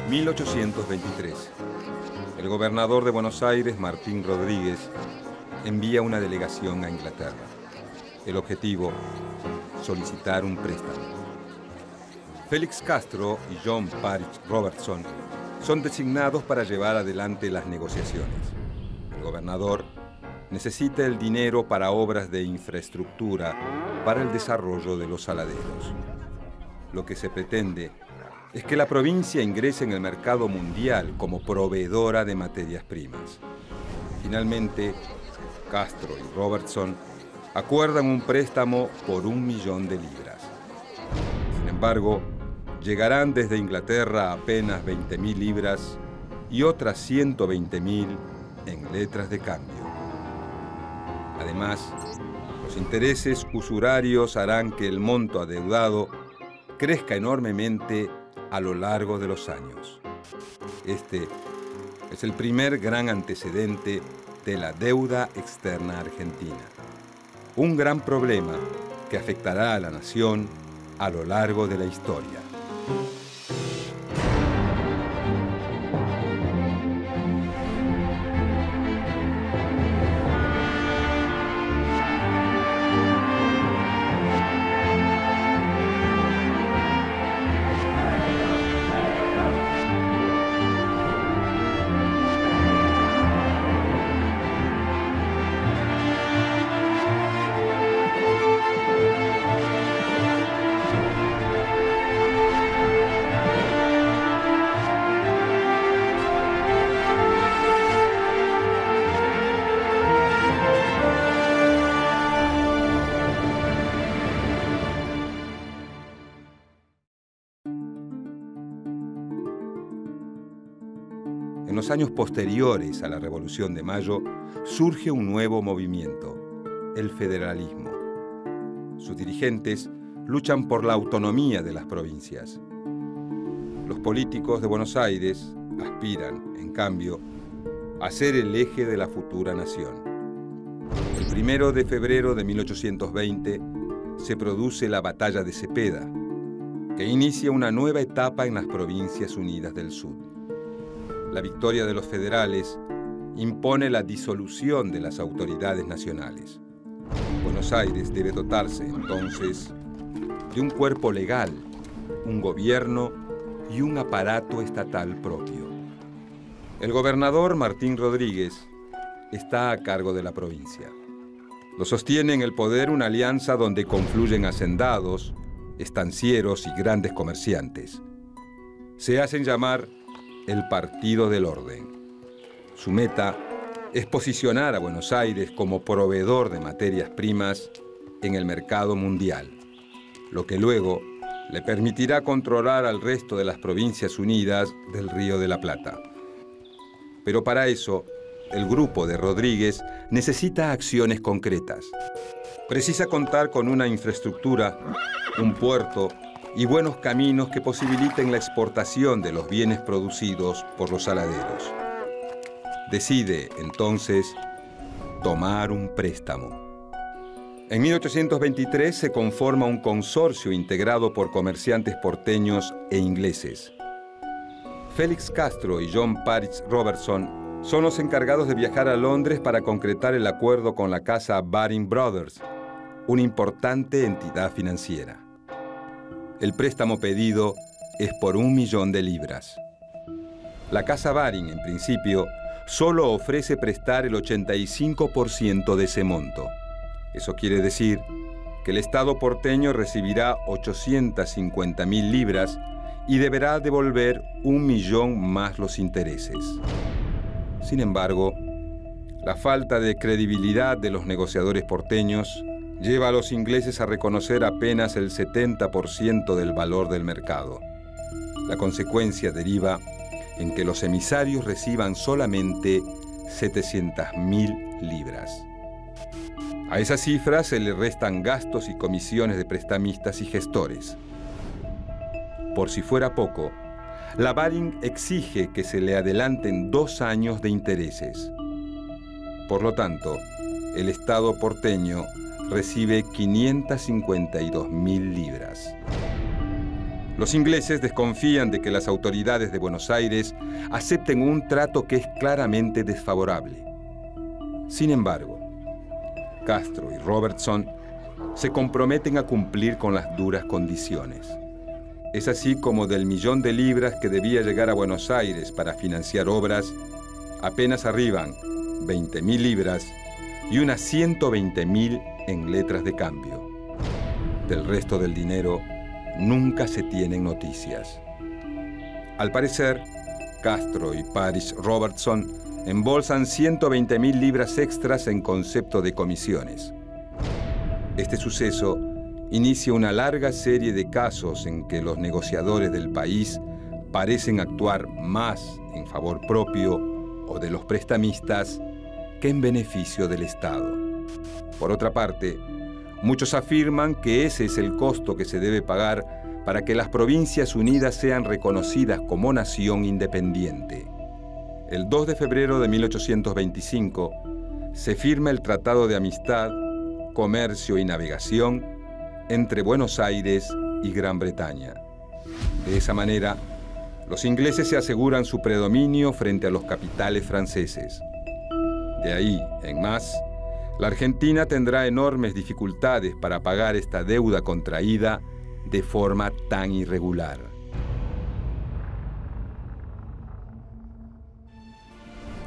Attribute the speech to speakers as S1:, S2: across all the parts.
S1: 1823. El gobernador de Buenos Aires, Martín Rodríguez, envía una delegación a Inglaterra. El objetivo, solicitar un préstamo. Félix Castro y John Parich Robertson son designados para llevar adelante las negociaciones. El gobernador necesita el dinero para obras de infraestructura para el desarrollo de los saladeros. Lo que se pretende es que la provincia ingrese en el mercado mundial como proveedora de materias primas. Finalmente, Castro y Robertson acuerdan un préstamo por 1 millón de libras. Sin embargo, llegarán desde Inglaterra apenas 20.000 libras y otras 120.000 en letras de cambio. Además, los intereses usurarios harán que el monto adeudado crezca enormemente a lo largo de los años. Este es el primer gran antecedente de la deuda externa argentina. Un gran problema que afectará a la nación a lo largo de la historia. En los años posteriores a la Revolución de Mayo, surge un nuevo movimiento, el federalismo. Sus dirigentes luchan por la autonomía de las provincias. Los políticos de Buenos Aires aspiran, en cambio, a ser el eje de la futura nación. El 1 de febrero de 1820 se produce la Batalla de Cepeda, que inicia una nueva etapa en las Provincias Unidas del Sur. La victoria de los federales impone la disolución de las autoridades nacionales. Buenos Aires debe dotarse, entonces, de un cuerpo legal, un gobierno y un aparato estatal propio. El gobernador Martín Rodríguez está a cargo de la provincia. Lo sostiene en el poder una alianza donde confluyen hacendados, estancieros y grandes comerciantes. Se hacen llamar el Partido del Orden. Su meta es posicionar a Buenos Aires como proveedor de materias primas en el mercado mundial, lo que luego le permitirá controlar al resto de las Provincias Unidas del Río de la Plata. Pero para eso, el grupo de Rodríguez necesita acciones concretas. Precisa contar con una infraestructura, un puerto y buenos caminos que posibiliten la exportación de los bienes producidos por los saladeros. Decide, entonces, tomar un préstamo. En 1823 se conforma un consorcio integrado por comerciantes porteños e ingleses. Félix Castro y John Parich Robertson son los encargados de viajar a Londres para concretar el acuerdo con la casa Baring Brothers, una importante entidad financiera. El préstamo pedido es por 1 millón de libras. La casa Baring, en principio, solo ofrece prestar el 85% de ese monto. Eso quiere decir que el Estado porteño recibirá 850.000 libras y deberá devolver 1 millón más los intereses. Sin embargo, la falta de credibilidad de los negociadores porteños lleva a los ingleses a reconocer apenas el 70% del valor del mercado. La consecuencia deriva en que los emisarios reciban solamente 700.000 libras. A esa cifra se le restan gastos y comisiones de prestamistas y gestores. Por si fuera poco, la Baring exige que se le adelanten 2 años de intereses. Por lo tanto, el Estado porteño recibe 552.000 libras. Los ingleses desconfían de que las autoridades de Buenos Aires acepten un trato que es claramente desfavorable. Sin embargo, Castro y Robertson se comprometen a cumplir con las duras condiciones. Es así como del 1.000.000 de libras que debía llegar a Buenos Aires para financiar obras, apenas arriban 20.000 libras y unas 120.000 en letras de cambio. Del resto del dinero nunca se tienen noticias. Al parecer, Castro y Parish Robertson embolsan 120.000 libras extras en concepto de comisiones. Este suceso inicia una larga serie de casos en que los negociadores del país parecen actuar más en favor propio o de los prestamistas que en beneficio del Estado. Por otra parte, muchos afirman que ese es el costo que se debe pagar para que las Provincias Unidas sean reconocidas como nación independiente. El 2 de febrero de 1825 se firma el Tratado de Amistad, Comercio y Navegación entre Buenos Aires y Gran Bretaña. De esa manera, los ingleses se aseguran su predominio frente a los capitales franceses. De ahí en más, la Argentina tendrá enormes dificultades para pagar esta deuda contraída de forma tan irregular.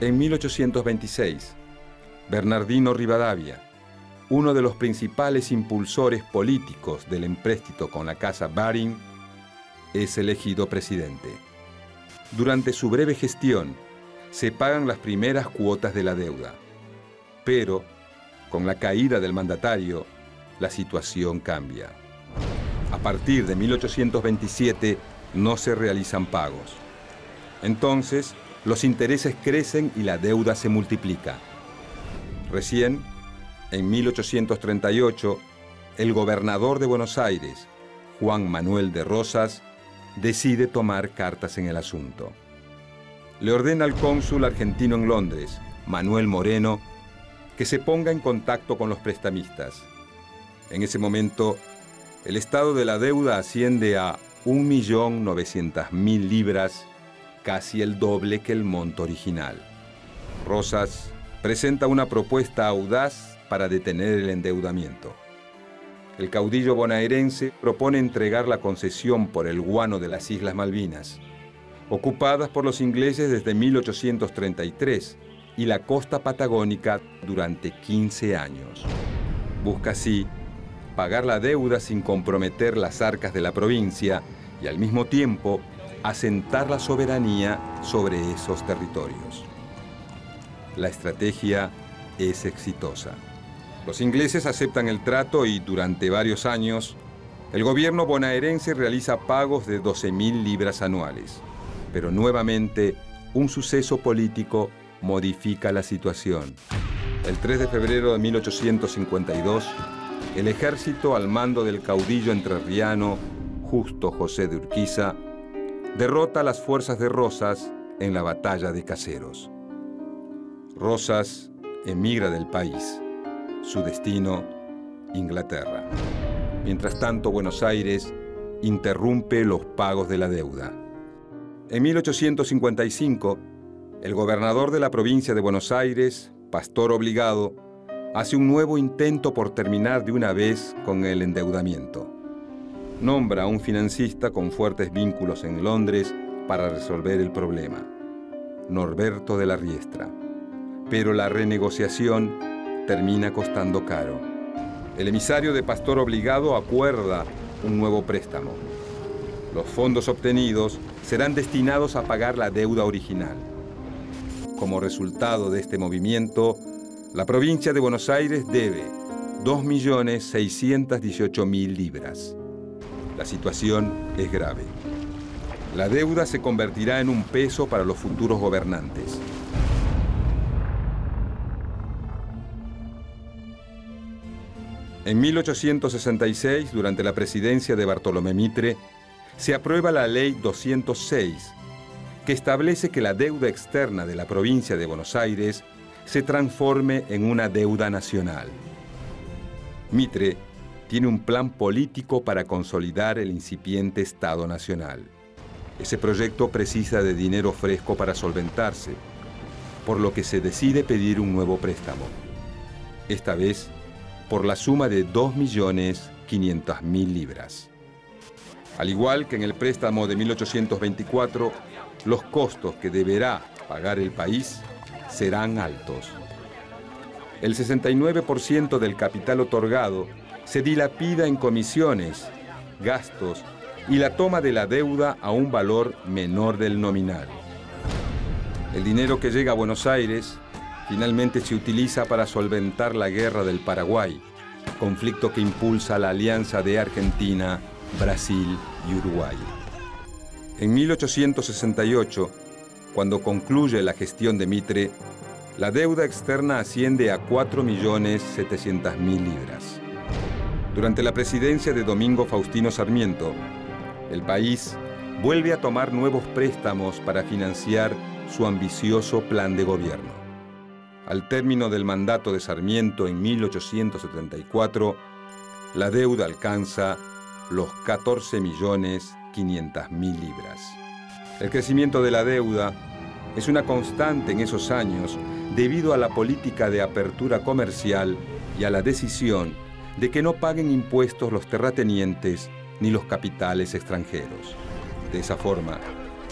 S1: En 1826, Bernardino Rivadavia, uno de los principales impulsores políticos del empréstito con la Casa Baring, es elegido presidente. Durante su breve gestión, se pagan las primeras cuotas de la deuda. Pero, con la caída del mandatario, la situación cambia. A partir de 1827 no se realizan pagos. Entonces, los intereses crecen y la deuda se multiplica. Recién, en 1838, el gobernador de Buenos Aires, Juan Manuel de Rosas, decide tomar cartas en el asunto. Le ordena al cónsul argentino en Londres, Manuel Moreno, que se ponga en contacto con los prestamistas. En ese momento, el estado de la deuda asciende a 1.900.000 libras, casi el doble que el monto original. Rosas presenta una propuesta audaz para detener el endeudamiento. El caudillo bonaerense propone entregar la concesión por el guano de las Islas Malvinas, ocupadas por los ingleses desde 1833, y la costa patagónica durante 15 años. Busca así pagar la deuda sin comprometer las arcas de la provincia y al mismo tiempo asentar la soberanía sobre esos territorios. La estrategia es exitosa. Los ingleses aceptan el trato y durante varios años el gobierno bonaerense realiza pagos de 12.000 libras anuales. Pero nuevamente un suceso político modifica la situación. El 3 de febrero de 1852, el ejército al mando del caudillo entrerriano Justo José de Urquiza derrota a las fuerzas de Rosas en la batalla de Caseros. Rosas emigra del país. Su destino, Inglaterra. Mientras tanto, Buenos Aires interrumpe los pagos de la deuda. En 1855, el gobernador de la provincia de Buenos Aires, Pastor Obligado, hace un nuevo intento por terminar de una vez con el endeudamiento. Nombra a un financista con fuertes vínculos en Londres para resolver el problema, Norberto de la Riestra. Pero la renegociación termina costando caro. El emisario de Pastor Obligado acuerda un nuevo préstamo. Los fondos obtenidos serán destinados a pagar la deuda original. Como resultado de este movimiento, la provincia de Buenos Aires debe 2.618.000 libras. La situación es grave. La deuda se convertirá en un peso para los futuros gobernantes. En 1866, durante la presidencia de Bartolomé Mitre, se aprueba la Ley 206, que establece que la deuda externa de la provincia de Buenos Aires se transforme en una deuda nacional. Mitre tiene un plan político para consolidar el incipiente Estado Nacional. Ese proyecto precisa de dinero fresco para solventarse, por lo que se decide pedir un nuevo préstamo. Esta vez, por la suma de 2.500.000 libras. Al igual que en el préstamo de 1824, los costos que deberá pagar el país serán altos. El 69% del capital otorgado se dilapida en comisiones, gastos y la toma de la deuda a un valor menor del nominal. El dinero que llega a Buenos Aires finalmente se utiliza para solventar la guerra del Paraguay, conflicto que impulsa la alianza de Argentina, Brasil y Uruguay. En 1868, cuando concluye la gestión de Mitre, la deuda externa asciende a 4.700.000 libras. Durante la presidencia de Domingo Faustino Sarmiento, el país vuelve a tomar nuevos préstamos para financiar su ambicioso plan de gobierno. Al término del mandato de Sarmiento en 1874, la deuda alcanza los 14.500.000 libras. El crecimiento de la deuda es una constante en esos años debido a la política de apertura comercial y a la decisión de que no paguen impuestos los terratenientes ni los capitales extranjeros. De esa forma,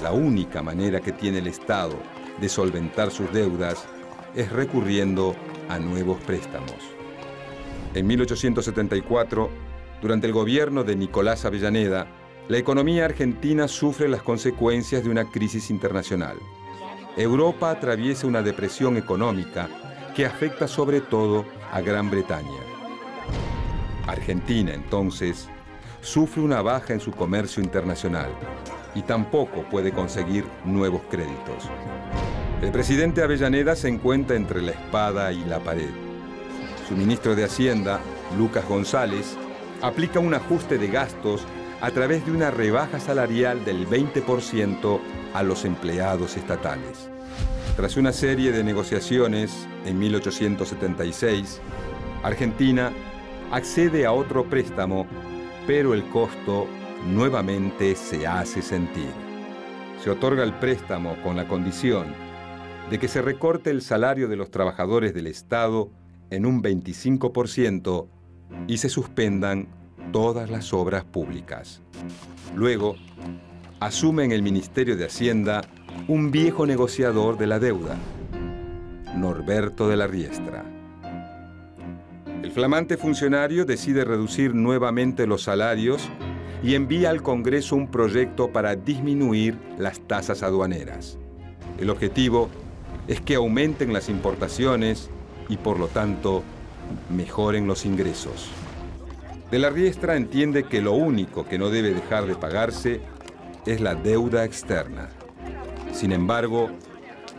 S1: la única manera que tiene el Estado de solventar sus deudas es recurriendo a nuevos préstamos. En 1874, durante el gobierno de Nicolás Avellaneda, la economía argentina sufre las consecuencias de una crisis internacional. Europa atraviesa una depresión económica que afecta sobre todo a Gran Bretaña. Argentina, entonces, sufre una baja en su comercio internacional y tampoco puede conseguir nuevos créditos. El presidente Avellaneda se encuentra entre la espada y la pared. Su ministro de Hacienda, Lucas González, aplica un ajuste de gastos a través de una rebaja salarial del 20% a los empleados estatales. Tras una serie de negociaciones, en 1876, Argentina accede a otro préstamo, pero el costo nuevamente se hace sentir. Se otorga el préstamo con la condición de que se recorte el salario de los trabajadores del Estado en un 25% y se suspendan todas las obras públicas. Luego, asume en el Ministerio de Hacienda un viejo negociador de la deuda, Norberto de la Riestra. El flamante funcionario decide reducir nuevamente los salarios y envía al Congreso un proyecto para disminuir las tasas aduaneras. El objetivo es que aumenten las importaciones y, por lo tanto, mejoren los ingresos. De la Riestra entiende que lo único que no debe dejar de pagarse es la deuda externa. Sin embargo,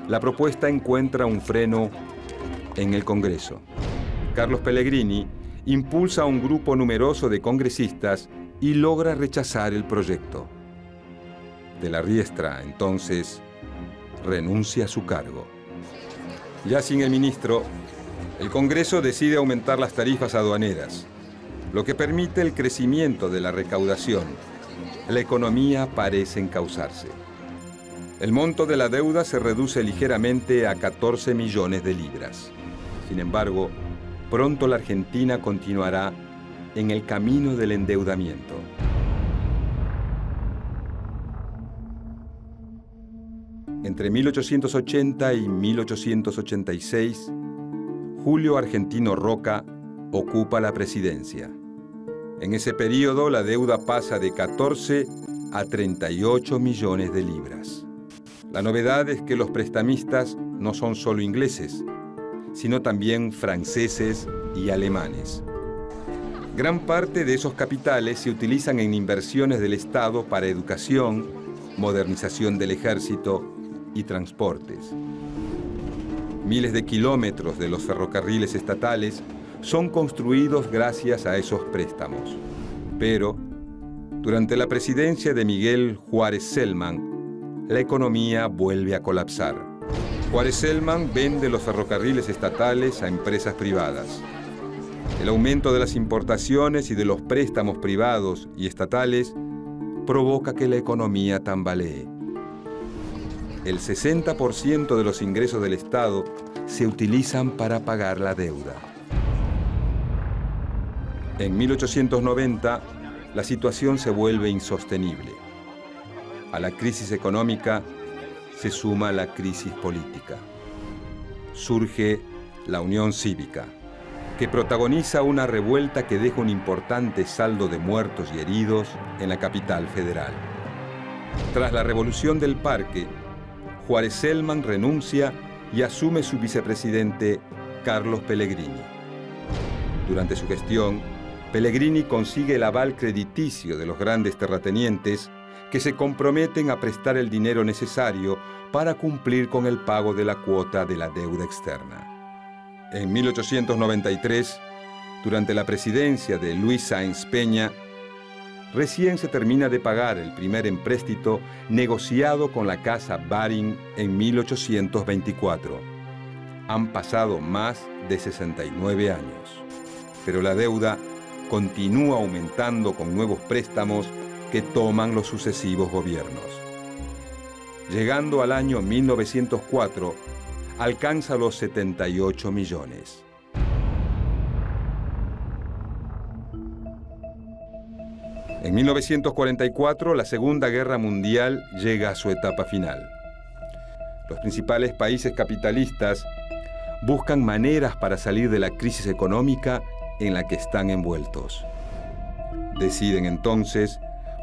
S1: la propuesta encuentra un freno en el Congreso. Carlos Pellegrini impulsa a un grupo numeroso de congresistas y logra rechazar el proyecto. De la Riestra, entonces, renuncia a su cargo. Ya sin el ministro, el Congreso decide aumentar las tarifas aduaneras, lo que permite el crecimiento de la recaudación. La economía parece encauzarse. El monto de la deuda se reduce ligeramente a 14 millones de libras. Sin embargo, pronto la Argentina continuará en el camino del endeudamiento. Entre 1880 y 1886, Julio Argentino Roca ocupa la presidencia. En ese periodo, la deuda pasa de 14 a 38 millones de libras. La novedad es que los prestamistas no son solo ingleses, sino también franceses y alemanes. Gran parte de esos capitales se utilizan en inversiones del Estado para educación, modernización del ejército y transportes. Miles de kilómetros de los ferrocarriles estatales son construidos gracias a esos préstamos. Pero, durante la presidencia de Miguel Juárez Celman, la economía vuelve a colapsar. Juárez Celman vende los ferrocarriles estatales a empresas privadas. El aumento de las importaciones y de los préstamos privados y estatales provoca que la economía tambalee. El 60% de los ingresos del Estado se utilizan para pagar la deuda. En 1890, la situación se vuelve insostenible. A la crisis económica se suma la crisis política. Surge la Unión Cívica, que protagoniza una revuelta que deja un importante saldo de muertos y heridos en la capital federal. Tras la Revolución del Parque, Juárez Celman renuncia y asume su vicepresidente Carlos Pellegrini. Durante su gestión, Pellegrini consigue el aval crediticio de los grandes terratenientes que se comprometen a prestar el dinero necesario para cumplir con el pago de la cuota de la deuda externa. En 1893, durante la presidencia de Luis Sáenz Peña, recién se termina de pagar el primer empréstito negociado con la Casa Baring en 1824. Han pasado más de 69 años, pero la deuda continúa aumentando con nuevos préstamos que toman los sucesivos gobiernos. Llegando al año 1904, alcanza los 78 millones. En 1944, la Segunda Guerra Mundial llega a su etapa final. Los principales países capitalistas buscan maneras para salir de la crisis económica en la que están envueltos. Deciden entonces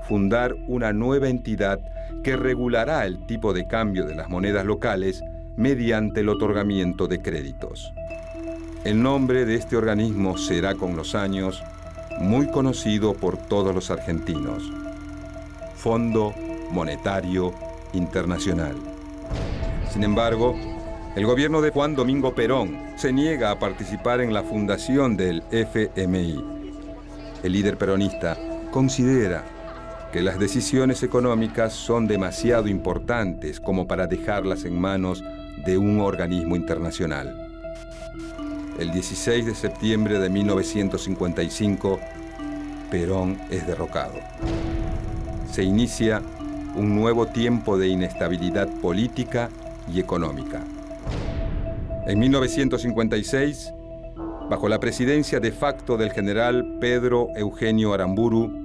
S1: fundar una nueva entidad que regulará el tipo de cambio de las monedas locales mediante el otorgamiento de créditos. El nombre de este organismo será con los años muy conocido por todos los argentinos: Fondo Monetario Internacional. Sin embargo, el gobierno de Juan Domingo Perón se niega a participar en la fundación del FMI. El líder peronista considera que las decisiones económicas son demasiado importantes como para dejarlas en manos de un organismo internacional. El 16 de septiembre de 1955, Perón es derrocado. Se inicia un nuevo tiempo de inestabilidad política y económica. En 1956, bajo la presidencia de facto del general Pedro Eugenio Aramburu,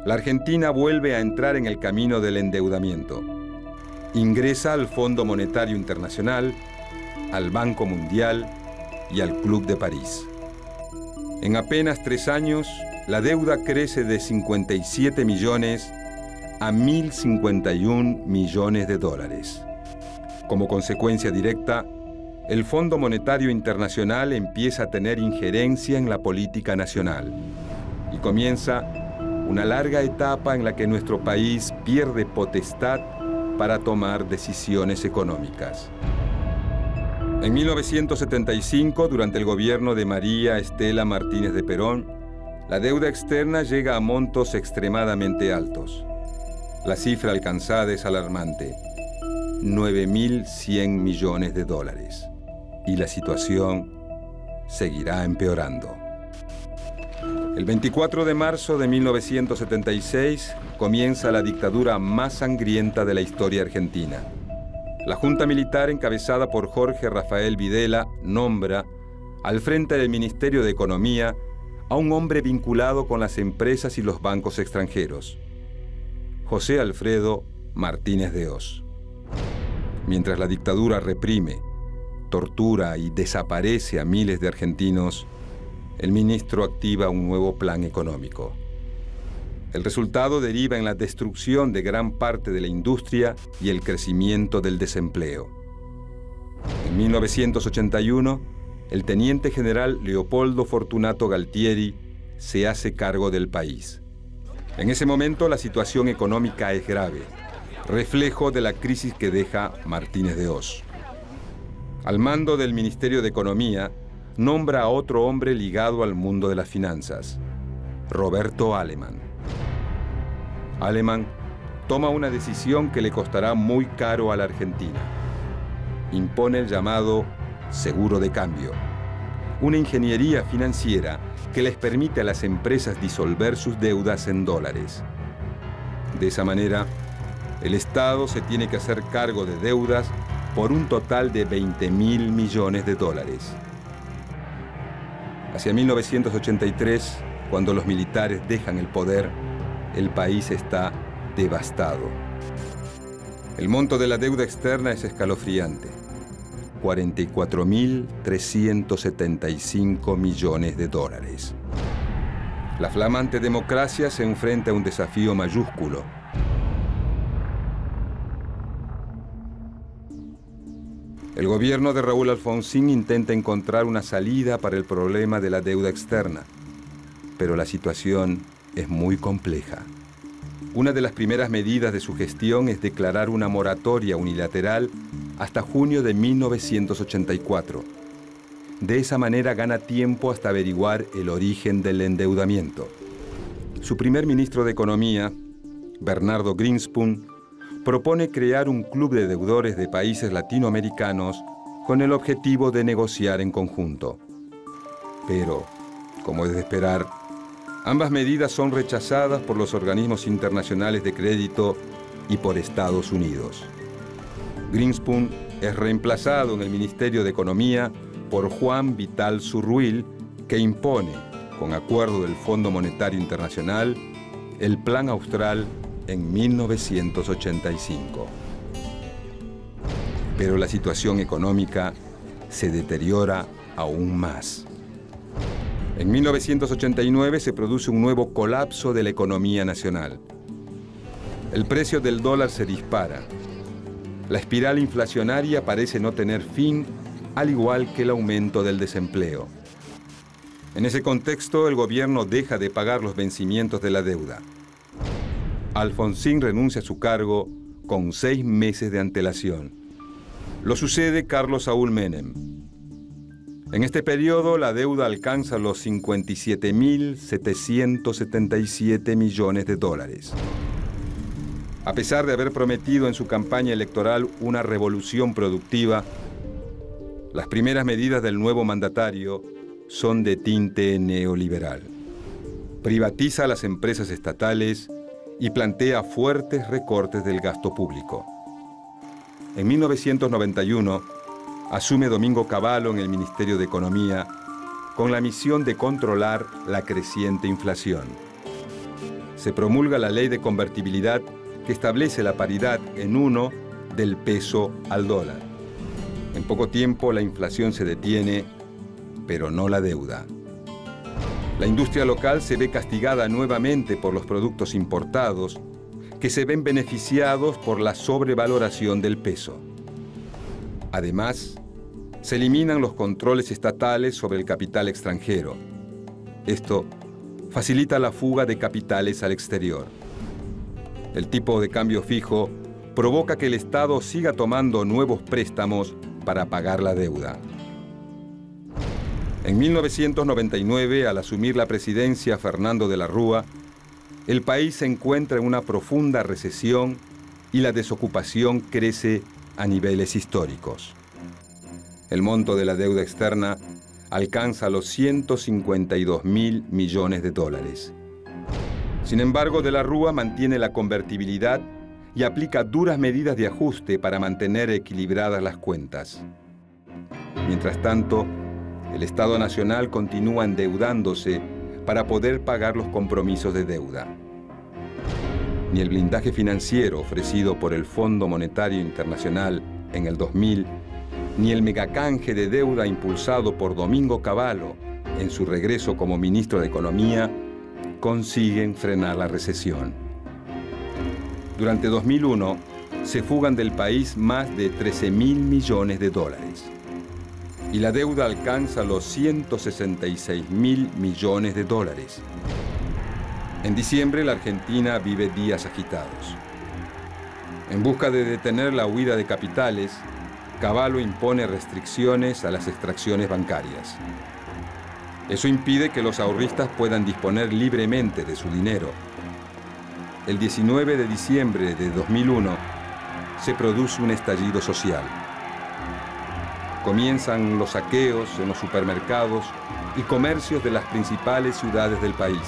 S1: la Argentina vuelve a entrar en el camino del endeudamiento. Ingresa al Fondo Monetario Internacional, al Banco Mundial y al Club de París. En apenas 3 años, la deuda crece de 57 millones a 1.051 millones de dólares. Como consecuencia directa, el Fondo Monetario Internacional empieza a tener injerencia en la política nacional y comienza una larga etapa en la que nuestro país pierde potestad para tomar decisiones económicas. En 1975, durante el gobierno de María Estela Martínez de Perón, la deuda externa llega a montos extremadamente altos. La cifra alcanzada es alarmante: 9.100 millones de dólares. Y la situación seguirá empeorando. El 24 de marzo de 1976 comienza la dictadura más sangrienta de la historia argentina. La Junta Militar, encabezada por Jorge Rafael Videla, nombra al frente del Ministerio de Economía a un hombre vinculado con las empresas y los bancos extranjeros: José Alfredo Martínez de Hoz. Mientras la dictadura reprime, tortura y desaparece a miles de argentinos, el ministro activa un nuevo plan económico. El resultado deriva en la destrucción de gran parte de la industria y el crecimiento del desempleo. En 1981, el teniente general Leopoldo Fortunato Galtieri se hace cargo del país. En ese momento la situación económica es grave, reflejo de la crisis que deja Martínez de Hoz. Al mando del Ministerio de Economía, nombra a otro hombre ligado al mundo de las finanzas: Roberto Aleman. Aleman toma una decisión que le costará muy caro a la Argentina. Impone el llamado seguro de cambio, una ingeniería financiera que les permite a las empresas disolver sus deudas en dólares. De esa manera, el Estado se tiene que hacer cargo de deudas por un total de 20.000 millones de dólares. Hacia 1983, cuando los militares dejan el poder, el país está devastado. El monto de la deuda externa es escalofriante: 44.375 millones de dólares. La flamante democracia se enfrenta a un desafío mayúsculo. El gobierno de Raúl Alfonsín intenta encontrar una salida para el problema de la deuda externa, pero la situación es muy compleja. Una de las primeras medidas de su gestión es declarar una moratoria unilateral hasta junio de 1984. De esa manera gana tiempo hasta averiguar el origen del endeudamiento. Su primer ministro de Economía, Bernardo Greenspan, propone crear un club de deudores de países latinoamericanos con el objetivo de negociar en conjunto. Pero, como es de esperar, ambas medidas son rechazadas por los organismos internacionales de crédito y por Estados Unidos. Greenspan es reemplazado en el Ministerio de Economía por Juan Vital Zurruil, que impone, con acuerdo del Fondo Monetario Internacional, el Plan Austral en 1985. Pero la situación económica se deteriora aún más. En 1989 se produce un nuevo colapso de la economía nacional. El precio del dólar se dispara. La espiral inflacionaria parece no tener fin, al igual que el aumento del desempleo. En ese contexto, el gobierno deja de pagar los vencimientos de la deuda. Alfonsín renuncia a su cargo con 6 meses de antelación. Lo sucede Carlos Saúl Menem. En este periodo, la deuda alcanza los 57.777 millones de dólares. A pesar de haber prometido en su campaña electoral una revolución productiva, las primeras medidas del nuevo mandatario son de tinte neoliberal. Privatiza las empresas estatales y plantea fuertes recortes del gasto público. En 1991, asume Domingo Cavallo en el Ministerio de Economía con la misión de controlar la creciente inflación. Se promulga la ley de convertibilidad que establece la paridad en 1 del peso al dólar. En poco tiempo la inflación se detiene, pero no la deuda. La industria local se ve castigada nuevamente por los productos importados, que se ven beneficiados por la sobrevaloración del peso. Además, se eliminan los controles estatales sobre el capital extranjero. Esto facilita la fuga de capitales al exterior. El tipo de cambio fijo provoca que el Estado siga tomando nuevos préstamos para pagar la deuda. En 1999, al asumir la presidencia Fernando de la Rúa, el país se encuentra en una profunda recesión y la desocupación crece a niveles históricos. El monto de la deuda externa alcanza los 152.000 millones de dólares. Sin embargo, de la Rúa mantiene la convertibilidad y aplica duras medidas de ajuste para mantener equilibradas las cuentas. Mientras tanto, el Estado Nacional continúa endeudándose para poder pagar los compromisos de deuda. Ni el blindaje financiero ofrecido por el Fondo Monetario Internacional en el 2000, ni el megacanje de deuda impulsado por Domingo Cavallo en su regreso como ministro de Economía consiguen frenar la recesión. Durante 2001, se fugan del país más de 13.000 millones de dólares. Y la deuda alcanza los 166.000 millones de dólares. En diciembre, la Argentina vive días agitados. En busca de detener la huida de capitales, Cavallo impone restricciones a las extracciones bancarias. Eso impide que los ahorristas puedan disponer libremente de su dinero. El 19 de diciembre de 2001 se produce un estallido social. Comienzan los saqueos en los supermercados y comercios de las principales ciudades del país.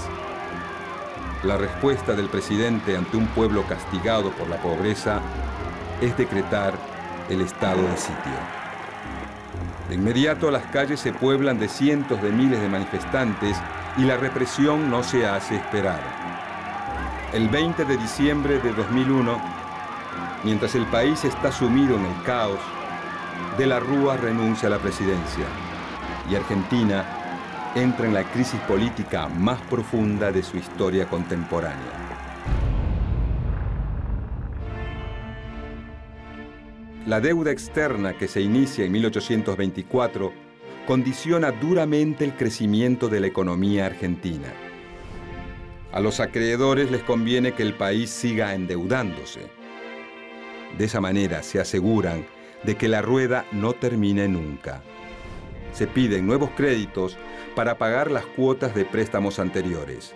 S1: La respuesta del presidente ante un pueblo castigado por la pobreza es decretar el estado de sitio. De inmediato las calles se pueblan de cientos de miles de manifestantes y la represión no se hace esperar. El 20 de diciembre de 2001, mientras el país está sumido en el caos, De la Rúa renuncia a la presidencia y Argentina entra en la crisis política más profunda de su historia contemporánea. La deuda externa que se inicia en 1824 condiciona duramente el crecimiento de la economía argentina. A los acreedores les conviene que el país siga endeudándose. De esa manera se aseguran de que la rueda no termine nunca. Se piden nuevos créditos para pagar las cuotas de préstamos anteriores.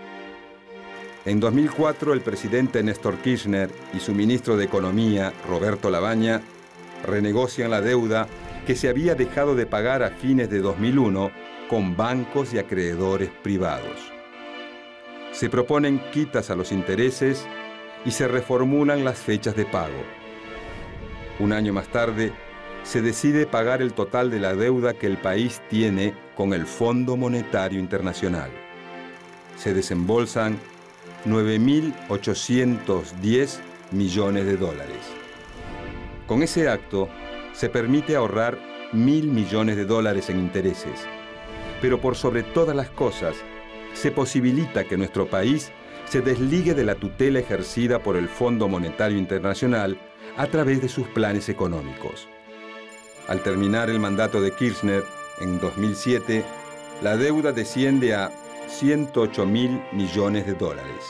S1: En 2004, el presidente Néstor Kirchner y su ministro de Economía, Roberto Lavagna, renegocian la deuda que se había dejado de pagar a fines de 2001 con bancos y acreedores privados. Se proponen quitas a los intereses y se reformulan las fechas de pago. Un año más tarde, se decide pagar el total de la deuda que el país tiene con el Fondo Monetario Internacional. Se desembolsan 9.810 millones de dólares. Con ese acto, se permite ahorrar 1.000 millones de dólares en intereses. Pero por sobre todas las cosas, se posibilita que nuestro país se desligue de la tutela ejercida por el Fondo Monetario Internacional a través de sus planes económicos. Al terminar el mandato de Kirchner, en 2007, la deuda desciende a 108.000 millones de dólares.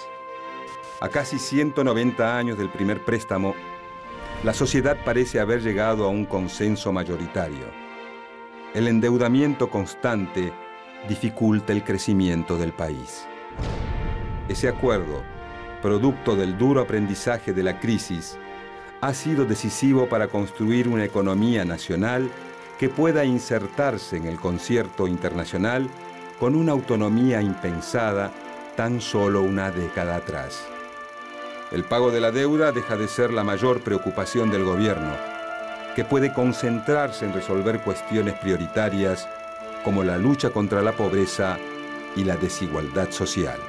S1: A casi 190 años del primer préstamo, la sociedad parece haber llegado a un consenso mayoritario. El endeudamiento constante dificulta el crecimiento del país. Ese acuerdo, producto del duro aprendizaje de la crisis, ha sido decisivo para construir una economía nacional que pueda insertarse en el concierto internacional con una autonomía impensada tan solo una década atrás. El pago de la deuda deja de ser la mayor preocupación del gobierno, que puede concentrarse en resolver cuestiones prioritarias como la lucha contra la pobreza y la desigualdad social.